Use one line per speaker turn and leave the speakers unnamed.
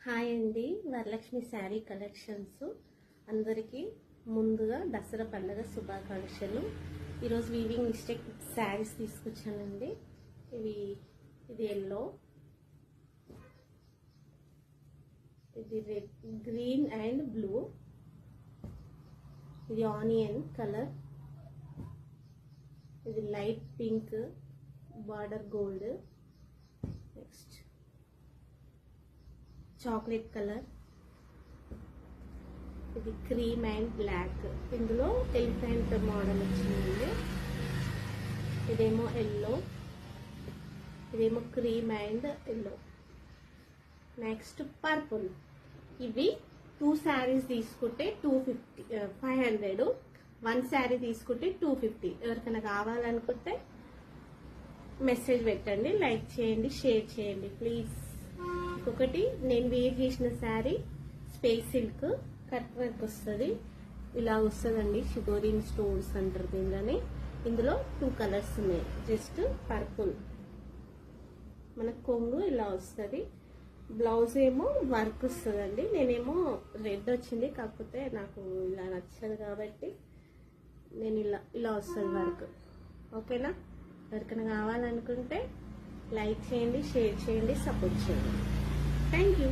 Hi అండి, Varalakshmi sari collections అందరికీ ముందుగా దసరా పండుగ శుభాకాంక్షలు. ఈరోజు వీవింగ్ మిస్టేక్ శారీస్ తీసుకొచ్చానండి. ఇది ఎల్లో, ఇది రెడ్, గ్రీన్ అండ్ బ్లూ, ఇది ఆనియన్ కలర్, ఇది light pink border gold, next chocolate colour, ఇది క్రీమ్ అండ్ బ్లాక్. ఇందులో ఎలిఫెంట్ మోడల్ వచ్చిందండి. ఇదేమో ఎల్లో, ఇదేమో cream and yellow. Next purple. ఇవి 2 శారీస్ తీసుకుంటే 500, 1 శారీ తీసుకుంటే 250. ఎవరికైనా కావాలనుకుంటే మెసేజ్ పెట్టండి, లైక్ చేయండి, షేర్ చేయండి ప్లీజ్. ఒకటి నేను వేర్ చేసిన sari space silk cut work వస్తుంది, ఇలా వస్తుందండి. షిగోరిన్ స్టోన్స్ అంటారు దీనిలోని. ఇందులో 2 కలర్స్ ఉన్నాయి. జస్ట్ పర్పుల్, మనకు కొంగు ఇలా వస్తుంది. బ్లౌజ్ ఏమో వర్క్ వస్తుందండి. నేనేమో రెడ్ వచ్చింది, కాకపోతే నాకు ఇలా నచ్చదు కాబట్టి నేను ఇలా వస్తుంది వర్క్. ఓకేనా? ఎవరికైనా కావాలనుకుంటే లైక్ చేయండి, షేర్ చేయండి, సపోర్ట్ చేయండి. Thank you.